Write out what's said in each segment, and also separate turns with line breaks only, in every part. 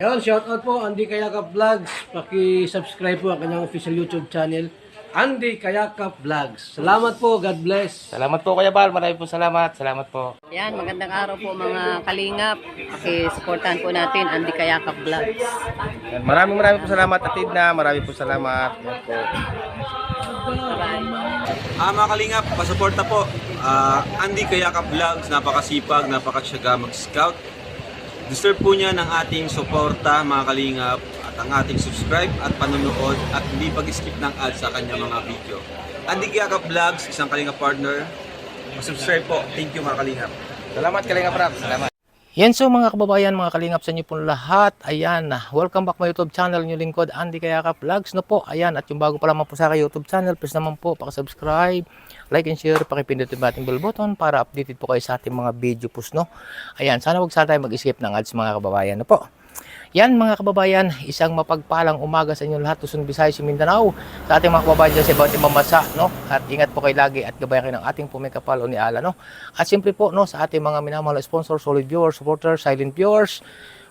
Ayun, shoutout po Andy Kayakap Vlogs. Paki-subscribe po ang kanyang official YouTube channel, Andy Kayakap Vlogs. Salamat po, God bless.
Salamat po Kuya Bal, maraming po salamat. Salamat po.
Yan, magandang araw po mga kalingap. Paki-supportahan po natin Andy Kayakap Vlogs.
Yan, maraming po salamat Atid na, maraming po salamat. Yan po.
Mga kalingap, pasuporta po. Andy Kayakap Vlogs, napakasipag, napakasyaga mag-scout. Deserve po niya ng ating suporta mga kalingap at ang ating subscribe at panonood at hindi pag-skip ng ads sa kanya mga video. Andy Kayakap Vlogs, isang kalingap partner. Subscribe po. Thank you mga kalingap.
Salamat Kalingap Rap, salamat. Yan so mga kababayan, mga kalingap sa inyo po lahat. Ayan, welcome back my YouTube channel, yung lingkod Andy Kayakap Vlogs no po. Ayan, at yung bago pa lamang po sa aking YouTube channel, please naman po paki-subscribe, like and share, pakipindot yung ating bell button para updated po kayo sa ating mga video post no. Ayan, sana wag tayo mag-skip ng ads mga kababayan no po. Yan mga kababayan, isang mapagpalang umaga sa inyo lahat, Luzon, Visayas, Mindanao, sa ating mga kababayan dyan sa iba't ibang bansa, no? At ingat po kayo lagi at gabayan kayo ng ating pumikapal o ni Ala, no? At simple po, no, sa ating mga minamahal na sponsor, solid viewers, supporters, silent viewers,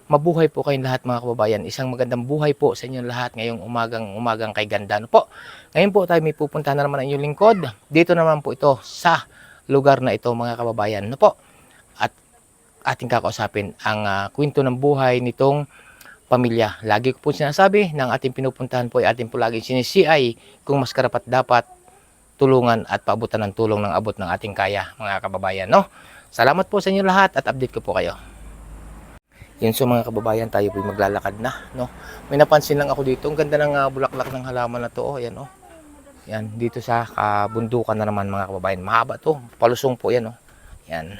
mabuhay po kayong lahat mga kababayan. Isang magandang buhay po sa inyo lahat ngayong umagang kay ganda, no po? Ngayon po tayo may pupuntahan na naman ang inyong lingkod. Dito naman po ito sa lugar na ito mga kababayan, no po? At ating kakausapin ang kwento ng buhay nitong pamilya. Lagi ko po sinasabi ng ating pinupuntahan po ay ating po laging sinisiay kung mas karapat dapat tulungan at paabutan ng tulong ng abot ng ating kaya mga kababayan, no? Salamat po sa inyo lahat at update ko po kayo. Yun so mga kababayan, tayo po maglalakad na, no? May napansin lang ako dito, ang ganda ng bulaklak ng halaman na to, oh, yan oh. Yan, dito sa kabundukan na naman mga kababayan. Mahaba to, palusong po yan oh. Yan.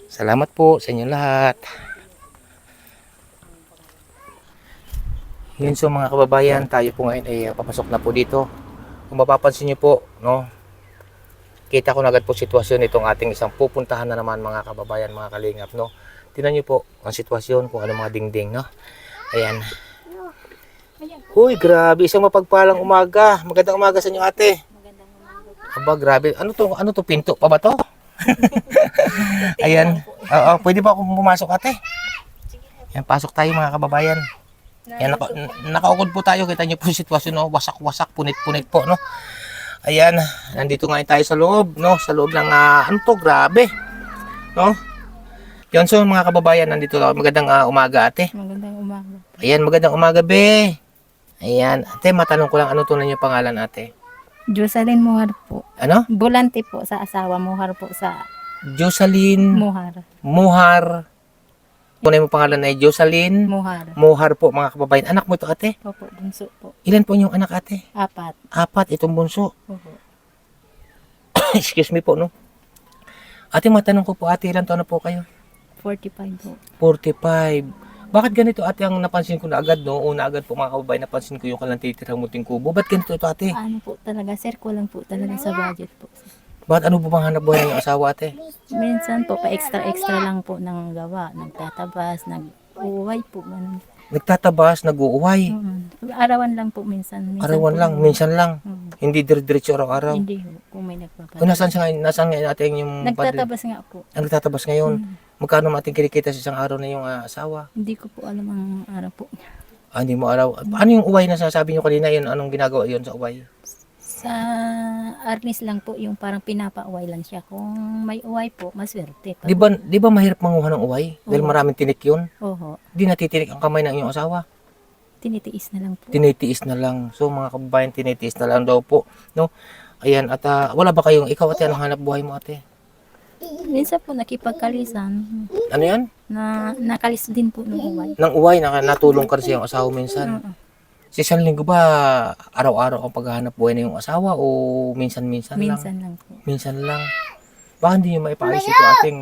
Salamat po sa inyo lahat. Yun so mga kababayan, tayo po ngayon ay papasok na po dito. Kung mapapansin nyo po, no, kita ko na agad po sitwasyon itong ating isang pupuntahan na naman mga kababayan, mga kalingap, no. Tingnan nyo po ang sitwasyon, kung ano mga dingding, no. Ayan. Huy, grabe, isang mapagpalang umaga. Magandang umaga sa inyo ate.
Magandang umaga.
Aba, grabe. Ano to, pinto pa ba to? Ayan. Oo, pwede ba akong pumasok ate? Ayan, pasok tayo mga kababayan. Yan, nakaukod po tayo, kita nyo po yung sitwasyon, no? Wasak-wasak, punit-punit po, no? Ayan, nandito nga tayo sa loob, no? Sa loob ng, ano to, grabe, no? Yan, so mga kababayan, nandito lang, magandang umaga ate.
Magandang umaga.
Ayan, magandang umaga be. Ayan, ate, matanong ko lang, ano tunay yung pangalan ate?
Jocelyn Muhar po.
Ano?
Bulante po sa asawa, Muhar po sa
Jocelyn
Muhar.
Muhar. Tunay mo pangalan ay Jocelyn
Muhar.
Muhar po mga kababayan. Anak mo ito ate?
Opo, bunso po.
Ilan po yung anak ate?
4.
4, itong bunso.
Opo.
Excuse me po, no? Ate, matanong ko po ate, ilan taon na po kayo?
45 po.
45. Bakit ganito ate ang napansin ko na agad, no? Una agad po mga kababayan, napansin ko yung kalang titirang muting kubo. Ba't ganito ito ate?
Ano po talaga, sir, kulang po talaga sa budget po.
Bakit ano po bang hanap buhay ng asawa ate?
Minsan po, pa-extra lang po ng gawa. Nagtatabas, nag-uway po. Ganun.
Nagtatabas, nag-uuway.
Arawan lang po minsan.
Arawan
po,
lang, minsan lang.
Mm.
Hindi dire-diretso araw-araw.
Hindi po, kung may nagpapadala.
O nasaan siya ngayon? Nasaan ngayon ate yung
Nagtatabas nga po.
Ang nagtatabas ngayon?
Mm.
Magkano ating kinikita sa isang araw na yung asawa?
Hindi ko po alam ang araw po niya.
Hindi mo araw. Ano yung uway na sinasabi nyo kanina yun? Anong ginagawa yun sa uway?
Sa arnis lang po, yung parang pinapa-uway lang siya. Kung may uway po, maswerte.
Di ba mahirap manguha ng uway? Dahil
Oo.
maraming tinik yun?
Oho,
Di natitinik ang kamay ng iyong asawa?
tinitiis na lang po.
Tinitiis na lang. So mga kababayan, tinitiis na lang daw po. No? Ayan, at wala ba kayong, ikaw ate, anong hanap buhay mo ate?
Minsan po nakipagkalisan.
Ano yan?
Nakalis din po ng uway.
Nang uway, natulong ka rin sa iyong asawa minsan.
Oo.
Sa isang linggo ba, araw-araw ang paghahanap buhay ng iyong asawa o minsan-minsan lang?
Minsan lang po.
Minsan lang. Baka hindi nyo maipaayos ito ating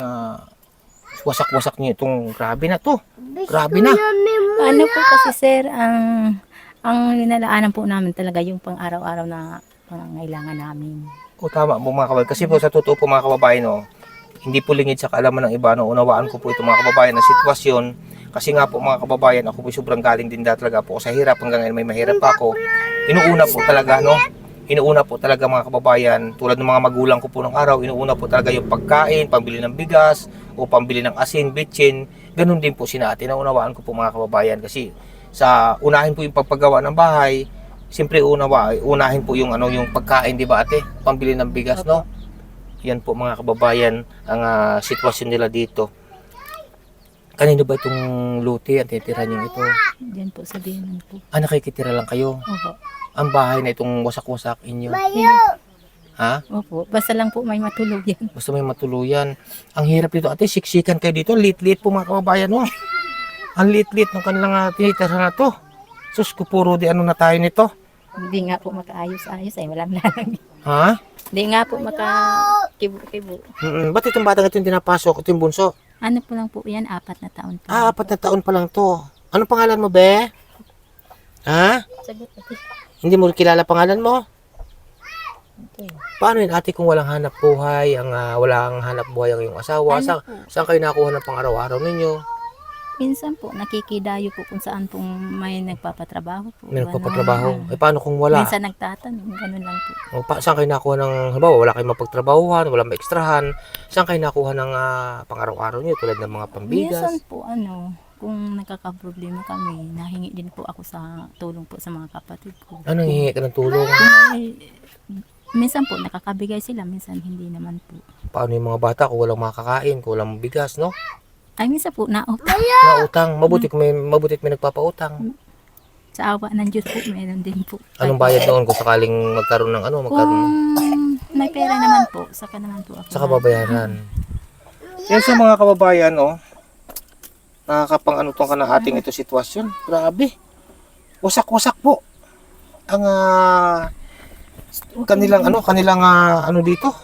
wasak-wasak nyo itong grabe na to. Grabe na.
Ano po kasi sir, ang linalaanan po namin talaga yung pang araw-araw na pangangailangan namin.
O tama po mga kababayan. Kasi po sa totoo po mga kababayan, no, hindi po lingid sa kaalaman ng iba. No, unawaan ko po ito mga kababayan na sitwasyon. Kasi nga po mga kababayan, ako po sobrang galing din talaga po sa hirap. Hanggang ngayon may mahirap pa ako. Inuuna po talaga, no? Inuuna po talaga mga kababayan, tulad ng mga magulang ko po ng araw, inuuna po talaga yung pagkain, pambili ng bigas, o pambili ng asin, bitchin. Ganun din po si ate. Naunawaan ko po mga kababayan kasi sa unahin po yung pagpagawa ng bahay, siyempre unahin po yung yung pagkain, di ba ate? Pambili ng bigas, no? Yan po mga kababayan ang sitwasyon nila dito. Kanino ba itong luti ang titira niyo ito?
Diyan po sa dinan po.
Nakikitira lang kayo.
Opo.
Ang bahay na itong wasak-wasak inyo. Ha?
Opo. Basta lang po may matulog yan.
Basta may matuluyan. Ang hirap dito ate, siksikan kayo dito. Lit-lit po mga kababayan, no? Ang lit-lit ng kanilang tinitira na to. Sus, kupuro di ano na tayo nito.
Hindi nga po makaayos-ayos ay walang lalang.
Ha?
Hindi nga po makakibo-kibo.
Ba't itong batang ito yung dinapasok? Ito yung bunso?
Ano po lang po yan, 4 na taon po.
4 na taon pa lang to. Anong pangalan mo, be? Ha?
Sagot ate.
Hindi mo kilala pangalan mo?
Okay.
Paano yun ate kung walang hanap buhay, walang hanap buhay ang iyong asawa?
Ano po?
Saan kayo nakuha ng pang-araw-araw ninyo?
Minsan po, nakikidayo po kung saan pong may nagpapatrabaho po.
May
Ganun.
nagpapatrabaho. Paano kung wala?
Minsan nagtatanong, ganun lang po.
Saan kayo nakuha ng, halimbawa, wala kayong mapagtrabahuhan, wala maekstrahan, saan kayo nakuha ng pang-araw-araw niyo tulad ng mga pambigas?
Minsan po, kung nagkakaproblema kami, nahingi din po ako sa tulong po sa mga kapatid ko.
Anong hihingi ka ng tulong?
Minsan po, nakakabigay sila, minsan hindi naman po.
Paano yung mga bata kung walang makakain, kung walang bigas, no?
Ay, minsan po, nautang.
Nautang, mabuti may nagpapautang.
Sa awa ng Diyos po, meron din po.
Anong bayad noon kung sakaling magkaroon ng
Kung may pera naman po, saka naman po ako.
sa kababayaran? Yan sa mga kababayan, nakakapang tong ka ng ating ito sitwasyon. Grabe. Wasak-wasak po. Ang kanilang dito.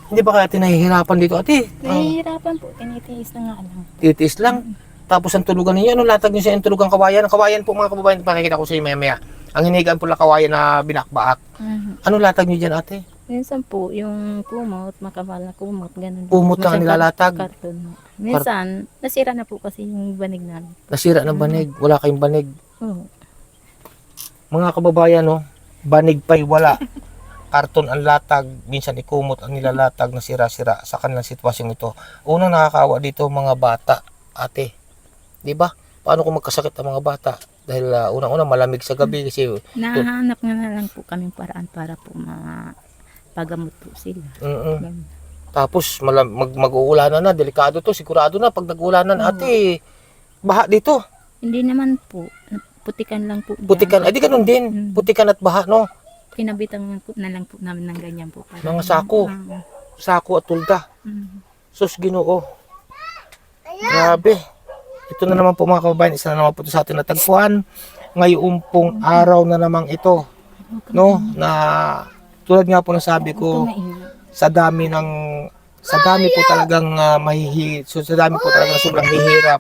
Hindi ba kaya tinahihirapan dito ate?
Nahihirapan po, tinitiis na nga lang.
Titiis lang. Tapos ang tulugan ninyo, anong latag nyo sa yung tulugan kawayan? Ang kawayan po mga kababayan, pakikita ko sa inyo maya-maya. Ang hinigaan po lang kawayan na binakbaak. Anong latag nyo dyan ate?
Minsan po, yung kumot, makapal na kumot, ganun.
Kumot ang
Minsan
nilalatag?
Karton. Minsan, nasira na po kasi yung banig namin.
Nasira ng banig. Wala kayong banig.
Oo.
Mga kababayan, banig pa'y wala. Karton ang latag, minsan ikumot ang nilalatag na sira-sira sa kanilang sitwasyon ito. Unang nakakawa dito mga bata, ate. 'Di ba? Paano kung magkasakit ang mga bata? Dahil unang-una malamig sa gabi kasi
Nahanap nga na lang po kami paraan para po mapagamot po sila. Ganun.
Tapos mag-uulanan na, delikado to, sigurado na pag nag-uulanan, ate. Baha dito.
Hindi naman po, putikan lang po. dyan.
Putikan, ay di ganun din. Putikan at baha, no?
Pinabitan na lang po namin ng ganyan po. Para
Mga sako. Sako at tulda. Sus, Ginoo. Grabe. Ito na naman po mga kababayan, isa na naman po ito sa ating natagpuan. Ngayon pong araw na namang ito, no? Na tulad nga po ng sabi ko, sa dami po talagang sa dami po talagang sobrang hihirap.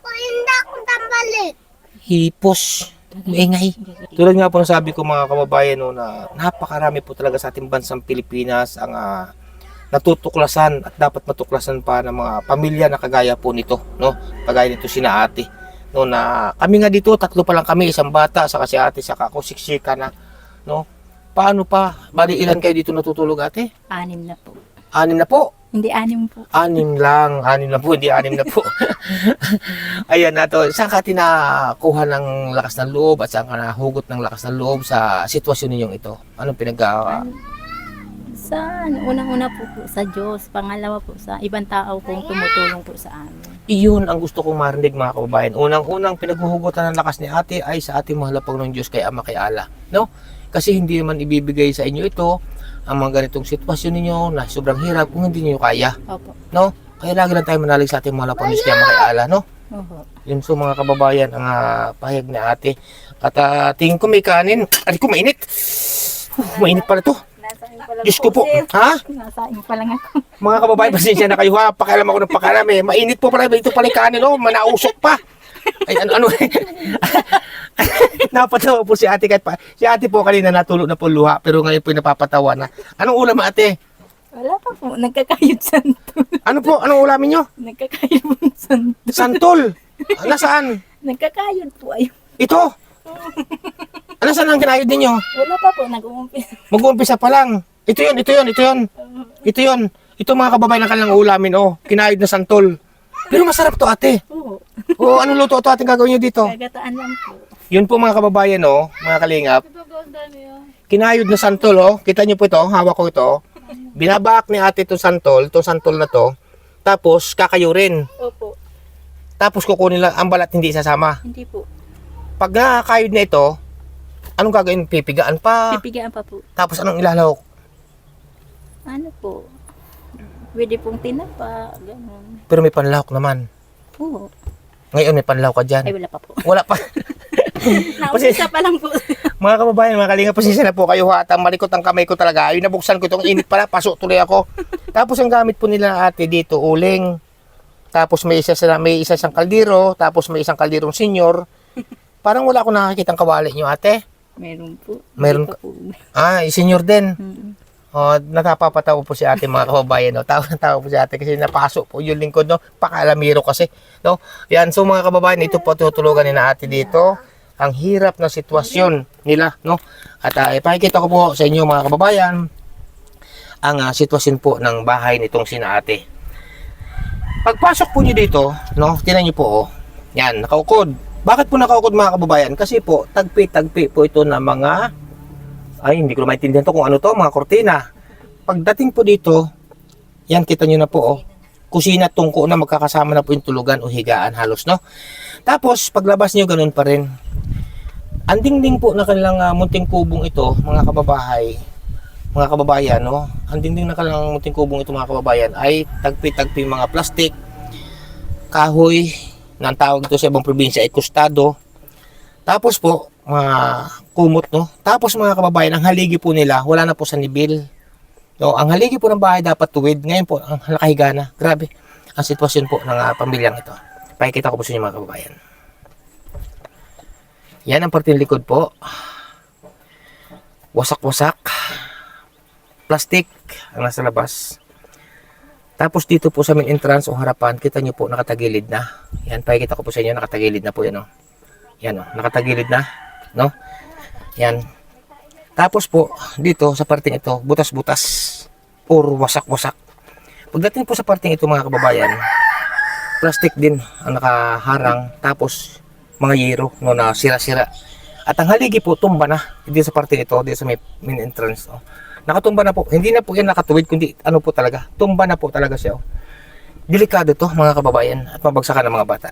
Hipos. Maingay. Tulad nga po ng sabi ko mga kababayan, na napakarami po talaga sa ating bansang Pilipinas ang natutuklasan at dapat matuklasan pa ng mga pamilya na kagaya po nito, no? Kagaya nito sina ate. No, na kami nga dito, 3 pa lang kami, isang bata, saka si ate, saka ako, siksika na, no? Paano pa? Bali, ilan kayo dito natutulog ate?
6 na po.
6 na po.
Hindi 6 po.
6 lang. 6 na po, hindi 6 na po. Ayan na to. Saan ka tinakuha ng lakas ng loob at saan ka nahugot ng lakas ng loob sa sitwasyon ninyong ito? Anong
Sa unang-una po sa Diyos, pangalawa po sa ibang tao pong tumutulong po sa amin.
Iyon ang gusto kong marinig mga kababayan. Unang-unang pinaghuhugutan ng lakas ni ate ay sa ating mahal na Panginoong Diyos kay Ama kay Allah. No? Kasi hindi naman ibibigay sa inyo ito ang mga ganitong sitwasyon ninyo na sobrang hirap kung hindi niyo kaya.
Opo.
No? Kaya lagi lang tayo manalig sa ating mahal na Panginoong Diyos kay Ama kay Allah. No?
Opo.
Yun so mga kababayan ang pahayag ni ate. At tingin ko may kanin. Ay ko mainit. Mainit pala to. Diyos ko po. Ha?
Nasaing pa lang ako.
Mga kababayan, pasensya na kayo ha. Pakialam ako ng pakialam eh. Mainit po pala. Ito pala yung kanin oh. Manausok pa. Ay ano. Napatawa po si ate. Si ate po kanina natulog na po luha. Pero ngayon po napapatawa na. Anong ulam ate?
Wala pa po. Nagkakayod santol.
Ano po? Anong ulamin nyo?
Nagkakayod santol.
Santol. Nasaan?
Nagkakayod po ayun.
Ito? Ano saan ang kinayod ninyo?
Wala pa po. Nag-uumpisa.
Mag-uumpisa pa lang. Ito yun. Ito mga kababayan ng kanilang ulamin, oh. Kinayod na santol. Pero masarap to ate.
Oo.
O anong luto to ating gagawin nyo dito?
Gagataan lang po.
Yun po mga kababayan, oh, mga kalingap. Kinayod na santol, oh. Kita nyo po ito, hawak ko ito. Binabaak ni ate itong santol na to. Tapos kakayurin.
Opo.
Tapos kukunin lang ang balat, hindi isasama.
Hindi po.
Pag nakakayod na ito, anong gagawin? Pipigaan pa.
Pipigaan pa po.
Tapos anong ilalahok?
Ano po? Pwede pong tinapa. Ganun.
Pero may panlahok naman.
Oo.
Ngayon may panlahok ka dyan.
Ay, wala pa po.
Wala pa.
Naumpisa pa lang po.
Mga kababayan, mga kalinga, pasensya na po kayo ha. At ang malikot ang kamay ko talaga. Ayun, nabuksan ko itong init pala. Pasok tuloy ako. Tapos ang gamit po nila ate dito, uling. Tapos may isa siyang kaldero. Tapos may isang kalderong senior. Parang wala akong nakakitang kawali nyo ate.
Meron po.
Meron
Hindi pa po.
Ah, senior din.
Mm.
O, natapapatawa po si ate mga kababayan. No? Tawa po si ate kasi napasok po yung lingkod. No? Pakalamiro kasi. No? Yan, so mga kababayan, ito po tutulugan ni na ate dito. Ang hirap na sitwasyon nila. No? At ipakikita ko po sa inyo mga kababayan ang sitwasyon po ng bahay nitong sina ate. Pagpasok po nyo dito, no? Tingnan nyo po, oh. Yan, nakaukod. Bakit po nakaukod mga kababayan? Kasi po, tagpi-tagpi po ito na mga, ay, hindi ko na maintindihan to kung ano to, mga kortina. Pagdating po dito, yan, kita nyo na po, oh. Kusina, tungko na magkakasama na po yung tulugan o higaan halos, no? Tapos, paglabas nyo, ganun pa rin. Ang dingding po na kanilang munting kubong ito, mga kababayan, no? Ang dingding na kanilang munting kubong ito, mga kababayan, ay tagpi-tagpi mga plastik, kahoy, na ang tawag ito sa ibang probinsya ay kustado. Tapos po, mga kumot, no? Tapos mga kababayan, ang haligi po nila, wala na po sa nibil. No, ang haligi po ng bahay dapat tuwid. Ngayon po, ang nakahiga na. Grabe ang sitwasyon po ng pamilyang ito. Pakikita ko po sa inyo mga kababayan. Yan ang parte ng likod po. Wasak-wasak. Plastic ang nasa labas. Tapos dito po sa main entrance o harapan, kita nyo po nakatagilid na. Yan, pakikita ko po sa inyo, nakatagilid na po yan. Oh. Yan, oh, nakatagilid na. No? Yan. Tapos po, dito sa parting ito, butas-butas or wasak-wasak. Pagdating po sa parting ito mga kababayan, plastic din ang nakaharang. Tapos, mga yero no, na sira-sira. At ang haligi po, tumba na. Dito sa parting ito, dito sa main entrance. Oh. Nakatumba na po. Hindi na po yan nakatuwid, kundi ano po talaga. Tumba na po talaga siya. Oh. Delikado to mga kababayan at mabagsakan ng mga bata.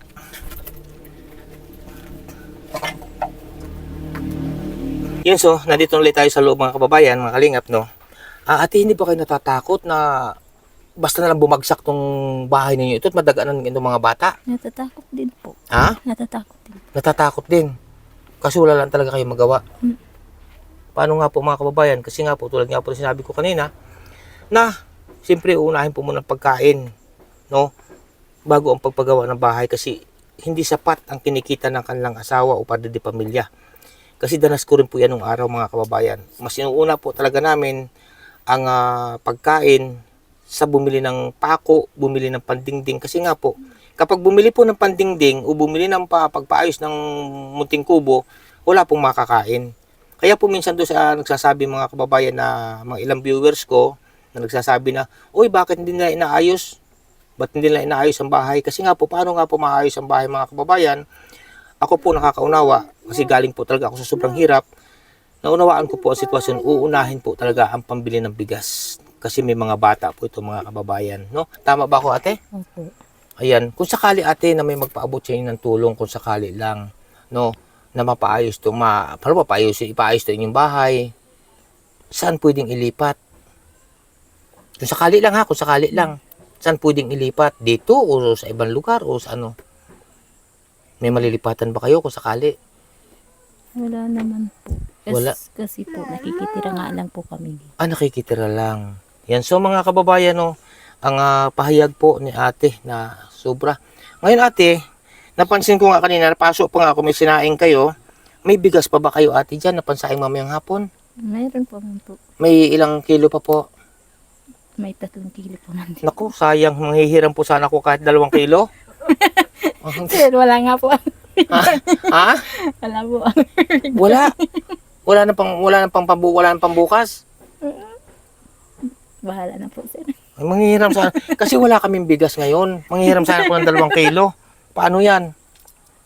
Yun, so, nandito ulit tayo sa loob mga kababayan, mga kalingap, no? Ate, hindi ba kayo natatakot na basta na lang bumagsak tong bahay ninyo ito at madaganan ng mga bata?
Natatakot din po.
Ha?
Natatakot din.
Natatakot din. Kasi wala lang talaga kayo magawa. Paano nga po mga kababayan? Kasi nga po, tulad nga po sinabi ko kanina, na siyempre uunahin po muna ang pagkain, no? Bago ang pagpagawa ng bahay kasi hindi sapat ang kinikita ng kanilang asawa o padre de pamilya. Kasi danas ko rin po yan nung araw mga kababayan. Mas inuuna po talaga namin ang pagkain sa bumili ng pako, bumili ng pandingding. Kasi nga po, kapag bumili po ng pandingding o bumili ng pagpaayos ng munting kubo, wala pong makakain. Kaya po minsan doon sa nagsasabi mga kababayan na mga ilang viewers ko na nagsasabi na, uy, bakit hindi nila inaayos? Ba't hindi nila inaayos ang bahay? Kasi nga po, paano nga po maayos ang bahay mga kababayan? Ako po nakakaunawa kasi galing po talaga ako sa sobrang hirap. Naunawaan ko po ang sitwasyon, uunahin po talaga ang pambili ng bigas. Kasi may mga bata po ito mga kababayan. No? Tama ba ako ate?
Opo.
Ayan, kung sakali ate na may magpaabot sa inyo ng tulong, kung sakali lang, no, na mapaayos to, ipaayos to inyong bahay, saan pwedeng ilipat? Kung sakali lang ha, kung sakali lang, saan pwedeng ilipat? Dito o sa ibang lugar o sa ano? May malilipatan ba kayo kung sakali?
Wala naman po.
Wala?
Kasi po, nakikitira nga lang po kami.
Nakikitira lang. Yan, so mga kababayan, no, ang pahayag po ni ate na sobra. Ngayon ate, napansin ko nga kanina, napasok pa nga ako, may sinaing kayo. May bigas pa ba kayo ate dyan? Napansaing mamayang hapon?
Mayroon po man po.
May ilang kilo pa po?
May 3 kilo po nandito.
Naku, sayang, manghihiram po sana ako kahit 2 kilo.
Sir, wala nga po.
Ha?
Wala po.
Wala. Wala na pang pambukas.
Bahala na po, sir.
Ay, manghihiram sana. Kasi wala kaming bigas ngayon. Manghihiram sana ako ng 2 kilo. Paano yan?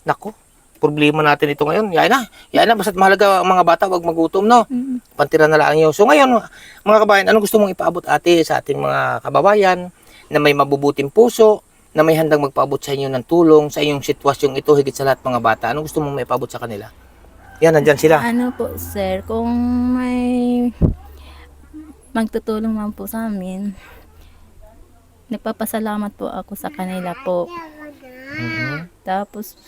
Nako, problema natin ito ngayon. Yan na. Basta't mahalaga ang mga bata, wag magutom, no? Pantira na lang yun. So ngayon, mga kabayan, anong gusto mong ipaabot ate sa ating mga kababayan na may mabubuting puso, na may handang magpaabot sa inyo ng tulong sa inyong sitwasyong ito, higit sa lahat mga bata? Anong gusto mong maipaabot sa kanila? Yan, nandyan sila.
Ano po, sir, kung may magtutulong man po sa amin, nagpapasalamat po ako sa kanila po. Tapos,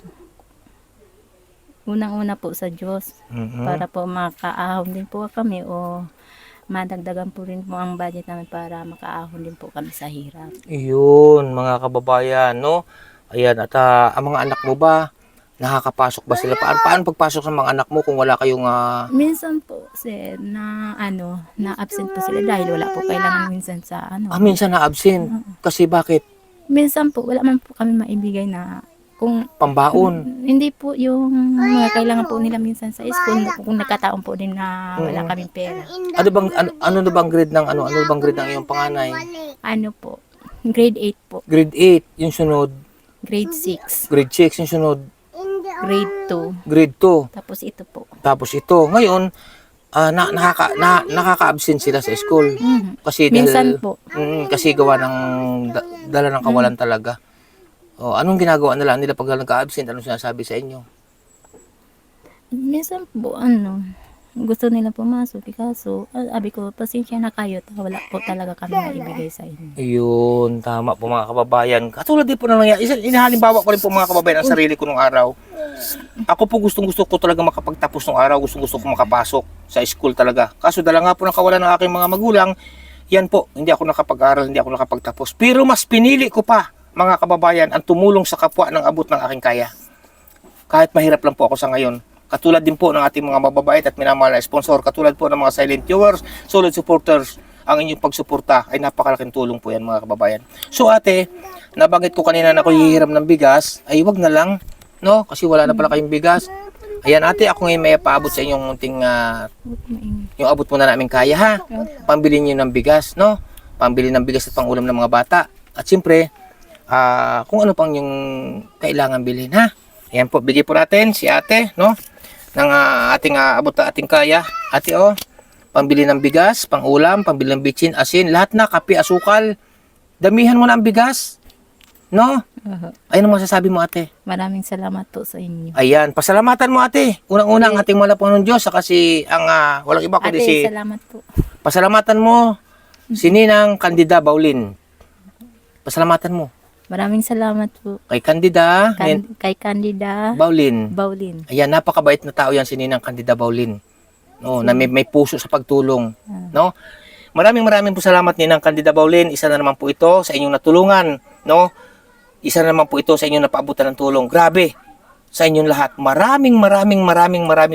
unang-una po sa Diyos, para po makaahon din po kami o madagdagan po rin po ang budget namin para makaahon din po kami sa hirap.
Iyon, mga kababayan, no? Ayan, at ang mga anak mo ba, nakakapasok ba sila? Paano pagpasok sa mga anak mo kung wala kayong...
Minsan po, sir, na absent po sila dahil wala po kailangan minsan sa
minsan na-absent. Kasi bakit?
Minsan po, wala man po kami maibigay na kung
Pambaon.
hindi po yung mga kailangan po nila minsan sa school, kung nagkataon po din na wala kaming pera.
Ano na bang grade ng ano na bang grade ng iyong panganay?
Ano po, grade 8 po,
Grade 8, yung sunod.
grade 6,
Grade 6, yung sunod.
grade 2,
Grade 2.
tapos ito po.
Tapos ito, ngayon, nakaka-absent sila sa school. Kasi
Minsan po.
Kasi gawa ng dala ng kawalan talaga. O, anong ginagawa nila pag nagka-absent? Anong sinasabi sa inyo?
Minsan po, gusto nila pumasok, kaso, abi ko, pasensya na kayo, wala po talaga kami maibigay sa inyo.
Ayun, tama po mga kababayan. Katulad din po na nangyari. Inahalimbawa ko rin po mga kababayan ang sarili ko nung araw. Ako po gustong-gusto ko talaga makapagtapos ng araw. Gustong-gusto ko makapasok sa school talaga. Kaso dala nga po ng kawalan ng aking mga magulang, yan po, hindi ako nakapag-aral, hindi ako nakapagtapos. Pero mas pinili ko pa, mga kababayan, ang tumulong sa kapwa ng abot ng aking kaya. Kahit mahirap lang po ako sa ngayon. Katulad din po ng ating mga mababait at minamahal na sponsor, katulad po ng mga silent viewers, solid supporters, ang inyong pagsuporta ay napakalaking tulong po yan mga kababayan. So ate, nabanggit ko kanina na ako hihiram ng bigas, ay wag na lang, no? Kasi wala na pala kayong bigas. Ayan ate, ako ngayon may paabot sa inyong munting, yung abot mo na namin kaya ha. Pambili niyo ng bigas, no? Pambili ng bigas at pangulam ng mga bata. At siyempre, kung ano pang yung kailangan bilhin ha. Ayan po, bigay po natin si ate, no? Ng ating abot na ating kaya. Ate pambili ng bigas, pangulam, pambili ng bitsin, asin, lahat na, kape, asukal. Damihan mo na ang bigas. No? Ayun ang masasabi mo ate.
Maraming salamat po sa inyo.
Ayan, pasalamatan mo ate. Unang-una ang ating malapong ng Diyos, saka si ang walang iba kundi si...
Salamat po.
Pasalamatan mo si Ninang Candida Baulin. Pasalamatan mo.
Maraming salamat po.
Kay Candida
Kay Candida
Baulin.
Ayan,
napakabait na tao yan si Ninang Candida Baulin. No, na may puso sa pagtulong, no? Maraming po salamat Ninang Candida Baulin. Isa na naman po ito sa inyong natulungan, no? Isa na naman po ito sa inyong napaabutan ng tulong. Grabe sa inyong lahat. Maraming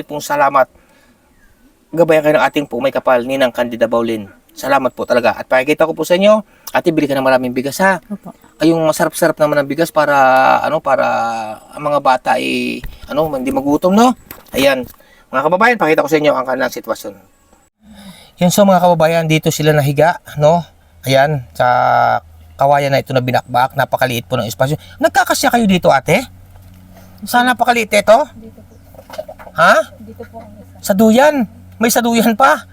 pong salamat. Gabayan kayo ng ating po may kapal Ninang Candida Baulin. Salamat po talaga. At pakikita ko po sa inyo, ate, bili ka ng maraming bigas ha.
Opo.
Ay, yung masarap-sarap naman ng bigas para para ang mga bata ay hindi magutom, no? Ayan. Mga kababayan, pakita ko sa inyo ang kanilang sitwasyon. Yan, so mga kababayan, dito sila nahiga, no? Ayan, sa kawayan na ito na binakbak, napakaliit po ng espasyo. Nagkakasya kayo dito, ate? Saan napakaliit ito?
Dito po.
Ha?
Dito po ang isa.
Sa duyan. May sa duyan pa.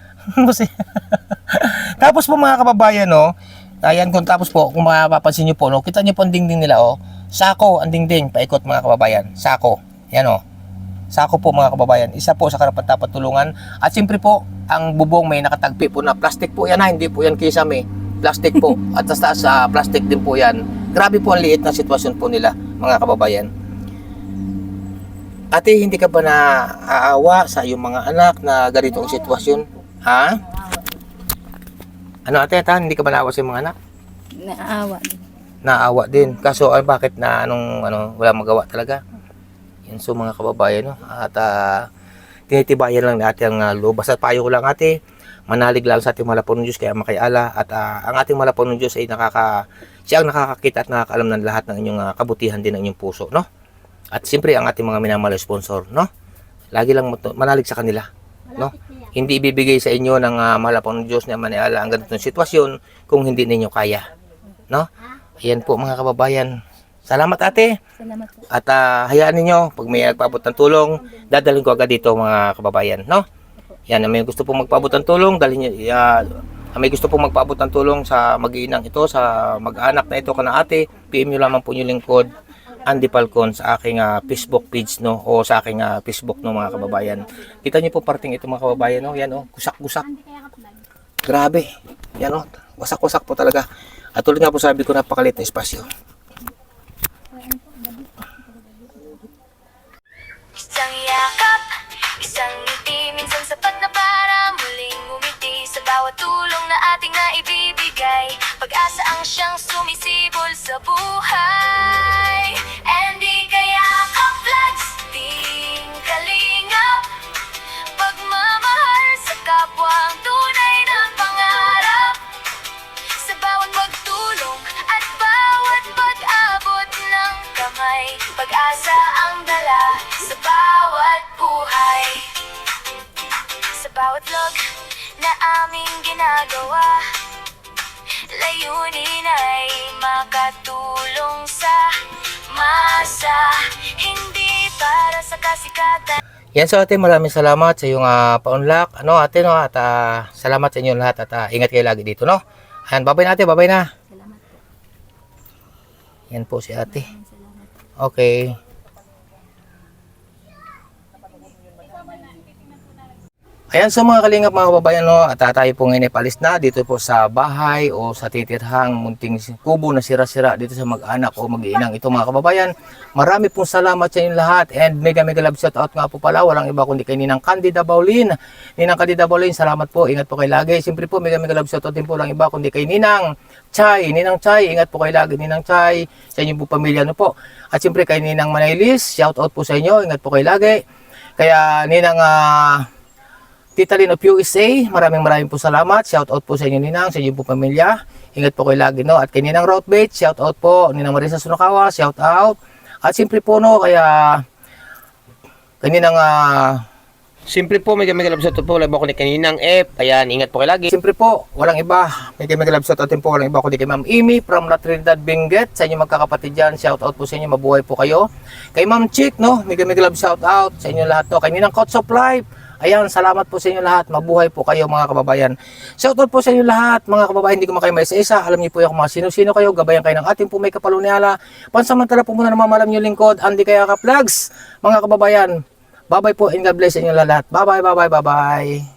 Tapos po mga kababayan, no? Ayan, tapos po, kung mapapansin nyo po, no? Kita nyo po ang dingding nila, oh. Sako, ang dingding. Paikot mga kababayan. Sako. Yan, oh. Sako po mga kababayan. Isa po sa karapat-dapat tulungan. At siyempre po, ang bubong may nakatagpi po na plastic po yan ha. Hindi po yan kisame. Plastic po. At sa plastic din po yan. Grabe po ang liit na sitwasyon po nila mga kababayan. Ate, hindi ka ba naaawa sa iyong mga anak na ganitong sitwasyon? Ha? Ano ate, hindi ka ba naawa sa iyong mga anak?
Naawa din.
Naawa din. Kaso bakit na wala magawa talaga? Yan, so mga kababayan, no? At tinitibayan lang natin ang loob. Basta payo ko lang ate, manalig lang sa ating malapon ng Diyos kaya makaiala. At ang ating malapon ng Diyos ay siya ang nakakakita at nakakaalam ng lahat ng inyong kabutihan din ng inyong puso, no? At siyempre ang ating mga minamahal na sponsor, no? Lagi lang manalig sa kanila, no? hindi ibibigay sa inyo ng mahal po ng Diyos na maniala ang ganitong sitwasyon kung hindi ninyo kaya. No? Ayan po mga kababayan. Salamat ate.
Salamat po.
At hayaan ninyo, pag may nagpaabot ng tulong, dadalhin ko agad dito mga kababayan. No? Yan, may gusto pong magpaabot ng tulong, dalhin nyo, may gusto pong magpaabot ng tulong sa mag-iinang ito, sa mag-anak na ito, kana ate, PM nyo lamang po yung lingkod, Andy Falcon sa aking Facebook page, no, o sa aking Facebook, no, mga kababayan. Kita niyo po parting ito mga kababayan, no, yan, oh, kusak-kusak. Grabe, yan, oh, wasak-wasak po talaga. At tuloy nga po sabi ko, napakalit na espasyo.
Isang yakap, isang ngiti, minsan sapat na para muling umiti sa bawat tulong na ating naibibigay. Pag-asa ang siyang sumisibol sa buhay. And di kaya ka-vlogs, ting kalingap, pagmamahal sa kapwa ang tunay na pangarap. Sa bawat pagtulong at bawat pag-abot ng kamay, pag-asa ang dala sa bawat buhay. Sa bawat vlog na aming ginagawa, layunin ay makatulong sa masa, hindi para sa kasikatan.
Yan, so ate, maraming salamat sa iyong paunlak. Ano ate, no, at salamat sa inyo lahat at ingat kayo lagi dito, no. Ayan, babay na ate, babay na.
Salamat po.
Yan po si ate. Okay. Ayan, so mga kalingap mga kababayan, no, at tayo po ngayon ay palis na dito po sa bahay o sa titirhang munting kubo na sira-sira dito sa mag-anak o mag-iinang ito mga kababayan. Marami pong salamat sa inyo lahat and mega love shout out nga po pala, walang iba kundi kay Ninang Candida Baulin. Ninang Candida Baulin, salamat po, ingat po kayo lagi. Siyempre po mega love shout out din po lang iba kundi kay Ninang Chay. Ninang Chay, ingat po kayo lagi Ninang Chay, sa inyong po pamilya, no po. At siyempre kay Ninang Manaylis, shout out po sa inyo, ingat po kayo lagi. Kaya Ninang Tita Lynn of USA, maraming po salamat. Shout out po sa inyo Ninang, sa inyo po pamilya. Ingat po kayo lagi, no. At kay Ninang Rothbait, shout out po. Ninang Marisa Sunokawa, shout out. At siyempre po, no, kaya kay Ninang siyempre po, mega love shout out po. Labo ko ni Ninang F. Ayan, ingat po kayo lagi. Siyempre po, walang iba. Mega love shout out din po, walang iba kundi kay Ma'am Amy from La Trinidad Benguet. Sa inyo magkakapatid dyan, shout out po sa inyo, mabuhay po kayo. Kay Ma'am Chick, no, mega love shout out sa inyo lahat, no. Kay Ninang Coach of Life. Ayan, salamat po sa inyo lahat. Mabuhay po kayo mga kababayan. Shoutout po sa inyo lahat mga kababayan. Hindi ko makayo isa-isa. Alam niyo po yung mga sino-sino kayo. Gabayan kayo ng ating po may kapaluniala. Pansamantala po muna namamalam niyo lingkod. Andy Kayakap Vlogs. Mga kababayan. Bye-bye po and God bless sa inyo lahat. Bye-bye, bye-bye, bye-bye.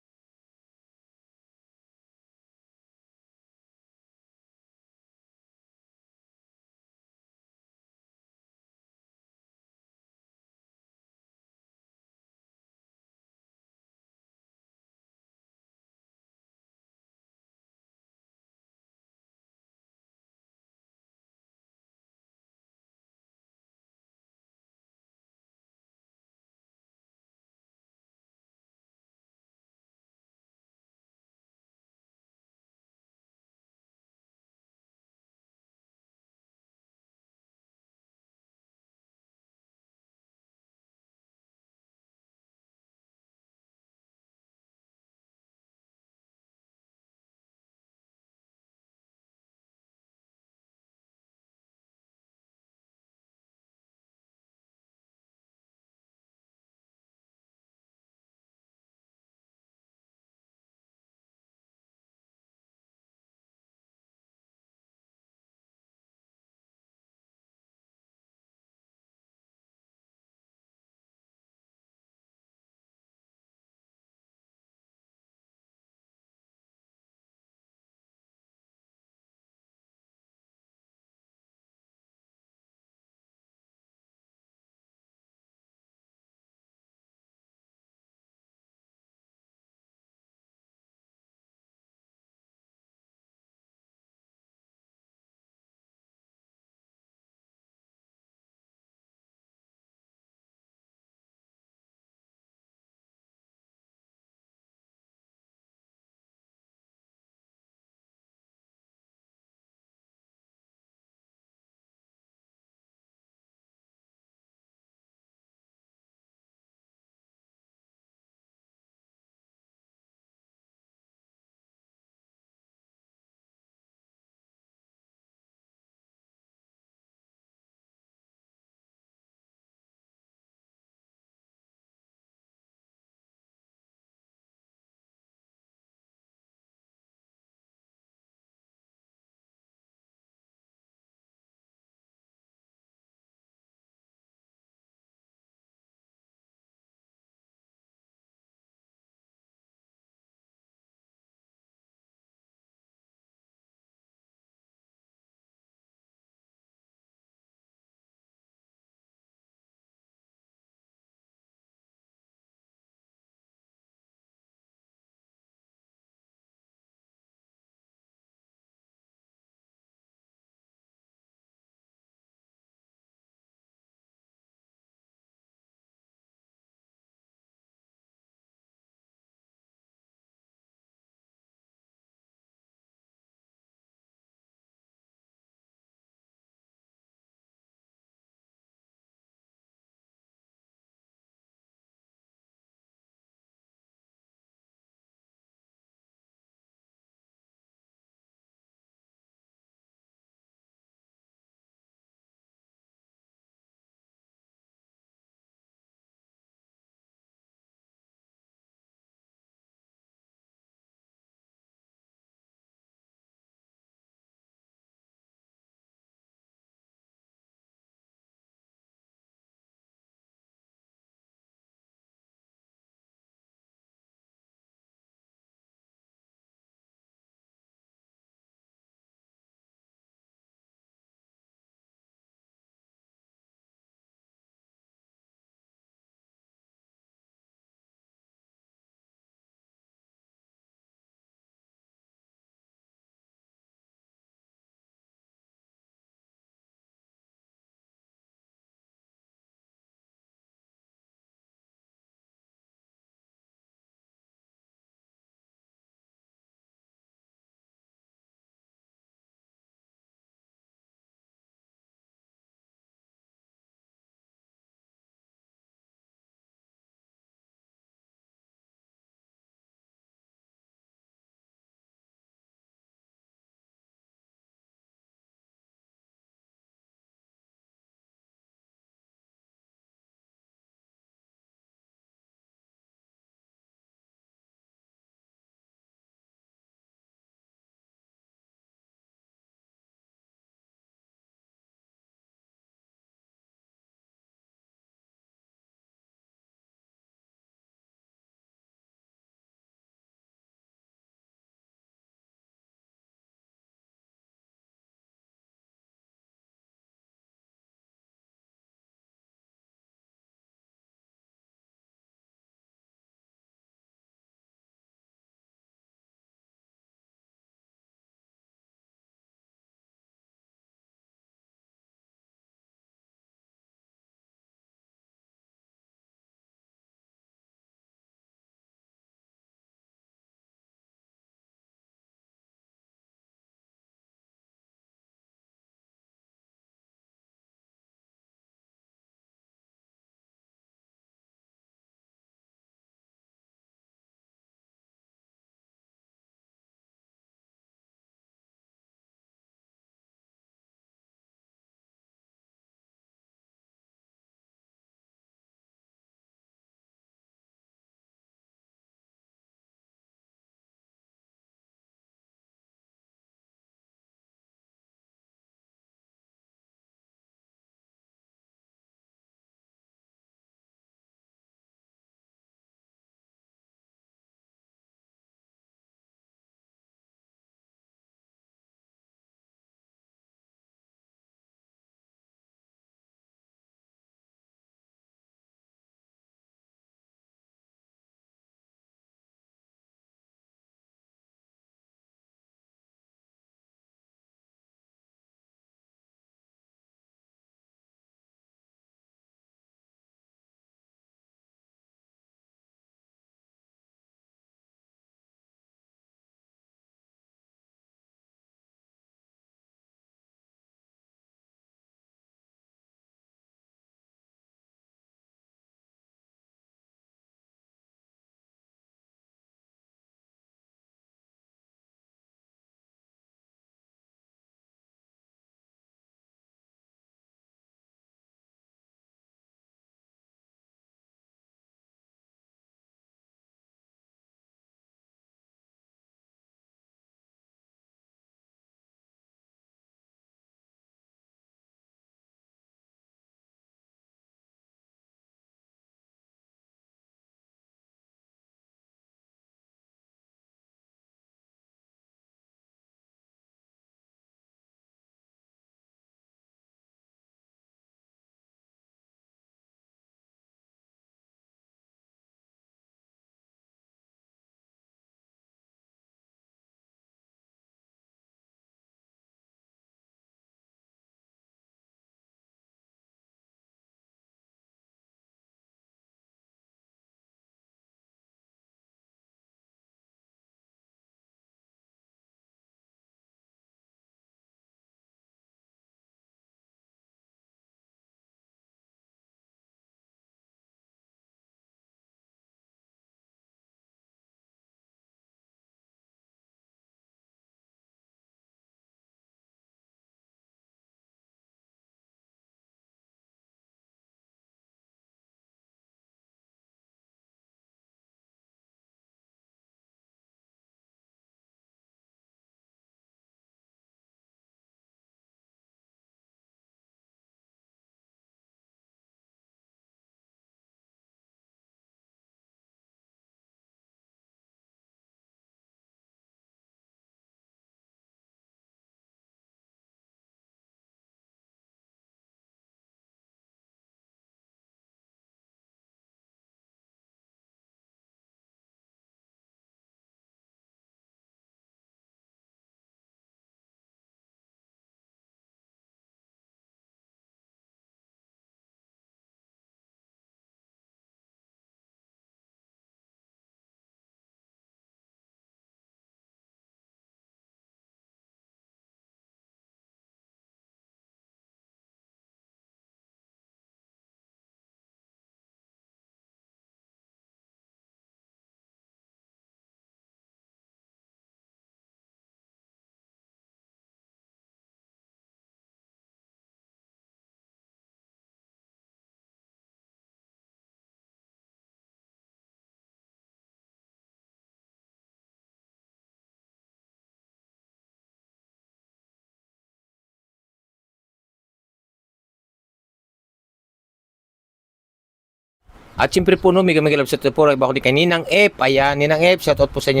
At siyempre po no, mega love sa po, iba ko din kay Ninang F. Ayan, Ninang F, shoutout po sa inyo,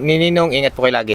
Ninong, ingat po kayo lagi.